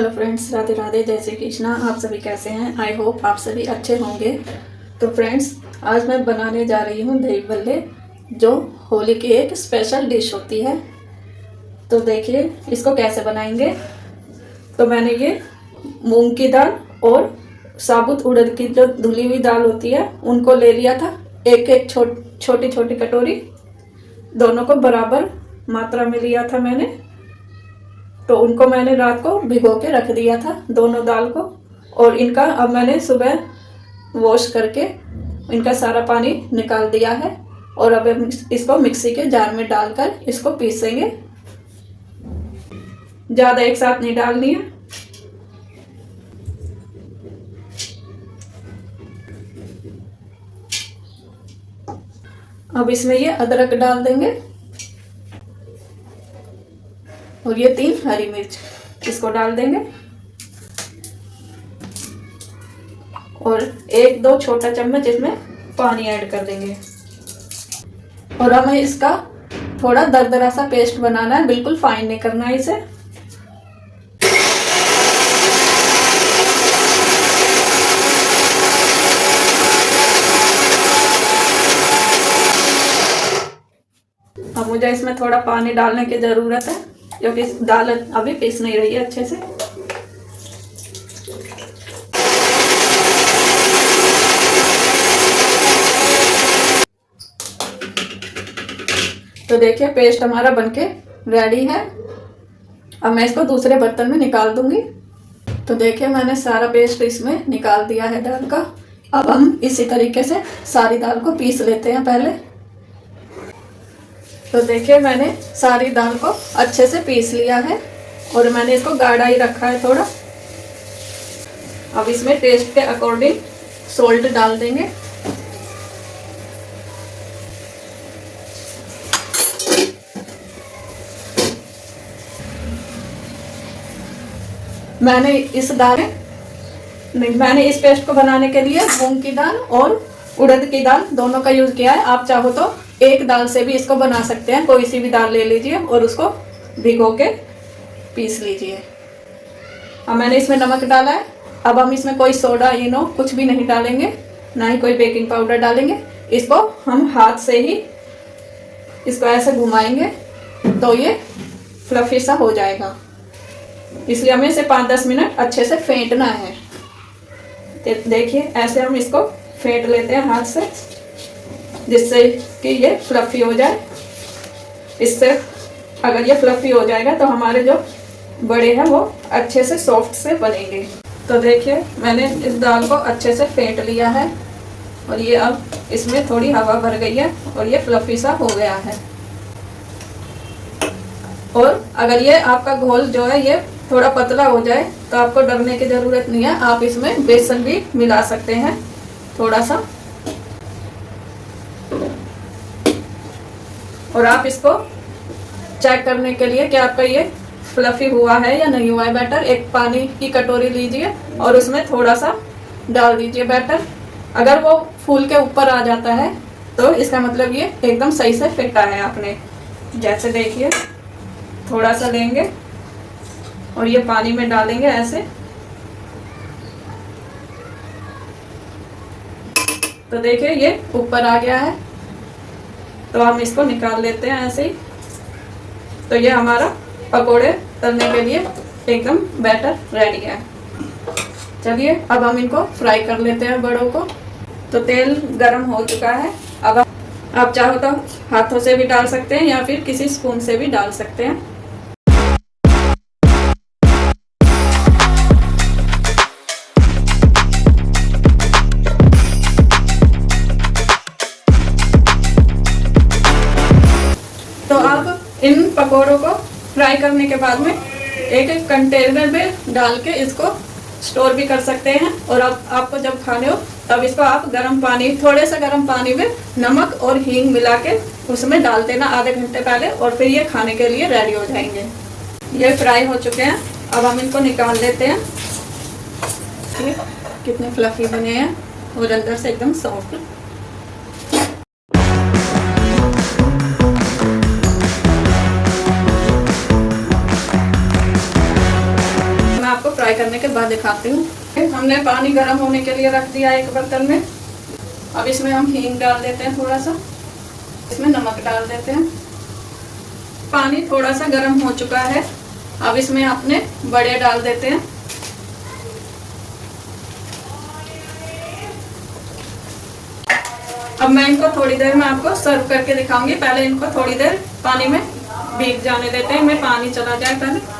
Hello friends, Radhe Radhe, जय श्री कृष्णा। आप सभी कैसे हैं? आई होप आप सभी अच्छे होंगे। तो फ्रेंड्स, आज मैं बनाने जा रही हूँ दही बल्ले, जो होली की एक स्पेशल डिश होती है। तो देखिए इसको कैसे बनाएंगे। तो मैंने ये मूंग की दाल और साबुत उड़द की जो धुली हुई दाल होती है उनको ले लिया था। एक एक छोटी छोटी कटोरी, दोनों को बराबर मात्रा में लिया था मैंने। तो उनको मैंने रात को भिगो के रख दिया था, दोनों दाल को। और इनका अब मैंने सुबह वॉश करके इनका सारा पानी निकाल दिया है। और अब हम इसको मिक्सी के जार में डालकर इसको पीसेंगे। ज़्यादा एक साथ नहीं डालनी है। अब इसमें ये अदरक डाल देंगे और ये 3 हरी मिर्च इसको डाल देंगे। और 1-2 छोटा चम्मच इसमें पानी ऐड कर देंगे। और हमें इसका थोड़ा दरदरा सा पेस्ट बनाना है, बिल्कुल फाइन नहीं करना है इसे। अब मुझे इसमें थोड़ा पानी डालने की ज़रूरत है, क्योंकि दाल अभी पीस नहीं रही है अच्छे से। तो देखिए पेस्ट हमारा बनके रेडी है। अब मैं इसको दूसरे बर्तन में निकाल दूंगी। तो देखिए मैंने सारा पेस्ट इसमें निकाल दिया है दाल का। अब हम इसी तरीके से सारी दाल को पीस लेते हैं पहले। तो देखिए मैंने सारी दाल को अच्छे से पीस लिया है और मैंने इसको गाढ़ा ही रखा है थोड़ा। अब इसमें टेस्ट के अकॉर्डिंग सॉल्ट डाल देंगे। मैंने इस पेस्ट को बनाने के लिए मूंग की दाल और उड़द की दाल दोनों का यूज किया है। आप चाहो तो एक दाल से भी इसको बना सकते हैं। कोई सी भी दाल ले लीजिए और उसको भिगो के पीस लीजिए। अब मैंने इसमें नमक डाला है। अब हम इसमें कोई सोडा इनो कुछ भी नहीं डालेंगे, ना ही कोई बेकिंग पाउडर डालेंगे। इसको हम हाथ से ही इसको ऐसे घुमाएंगे तो ये फ्लफी सा हो जाएगा। इसलिए हमें इसे 5-10 मिनट अच्छे से फेंटना है। देखिए ऐसे हम इसको फेंट लेते हैं हाथ से, जिससे कि ये फ्लफी हो जाए। इससे अगर ये फ्लफी हो जाएगा तो हमारे जो बड़े हैं वो अच्छे से सॉफ्ट से बनेंगे। तो देखिए मैंने इस दाल को अच्छे से फेंट लिया है और ये अब इसमें थोड़ी हवा भर गई है और ये फ्लफी सा हो गया है। और अगर ये आपका घोल जो है ये थोड़ा पतला हो जाए तो आपको डरने की ज़रूरत नहीं है। आप इसमें बेसन भी मिला सकते हैं थोड़ा सा। और आप इसको चेक करने के लिए कि आपका ये फ्लफी हुआ है या नहीं हुआ है बैटर, एक पानी की कटोरी लीजिए और उसमें थोड़ा सा डाल दीजिए बैटर। अगर वो फूल के ऊपर आ जाता है तो इसका मतलब ये एकदम सही से फेंटा है आपने। जैसे देखिए थोड़ा सा लेंगे और ये पानी में डालेंगे ऐसे। तो देखिए ये ऊपर आ गया है, तो हम इसको निकाल लेते हैं ऐसे ही। तो ये हमारा पकोड़े तलने के लिए एकदम बैटर रेडी है। चलिए अब हम इनको फ्राई कर लेते हैं बड़ों को। तो तेल गरम हो चुका है। अब आप चाहो तो हाथों से भी डाल सकते हैं या फिर किसी स्पून से भी डाल सकते हैं। तो आप इन पकोड़ों को फ्राई करने के बाद में एक एक कंटेनर में डाल के इसको स्टोर भी कर सकते हैं। और अब आपको जब खाने हो तब इसको आप गर्म पानी, थोड़े से गर्म पानी में नमक और हींग मिला के उसमें डाल देना आधे घंटे पहले, और फिर ये खाने के लिए रेडी हो जाएंगे। ये फ्राई हो चुके हैं, अब हम इनको निकाल लेते हैं। ये कितने फ्लफी बने हैं और अंदर से एकदम सॉफ्ट। फ्राई करने के बाद दिखाती हूँ। हमने पानी गर्म होने के लिए रख दिया एक बर्तन में। अब इसमें हम हींग डाल देते हैं थोड़ा सा, इसमें नमक डाल देते हैं। पानी थोड़ा सा गर्म हो चुका है, अब इसमें अपने बड़े डाल देते हैं। अब मैं इनको थोड़ी देर में आपको सर्व करके दिखाऊंगी। पहले इनको थोड़ी देर पानी में भीग जाने देते हैं, इनमें पानी चला जाए पहले।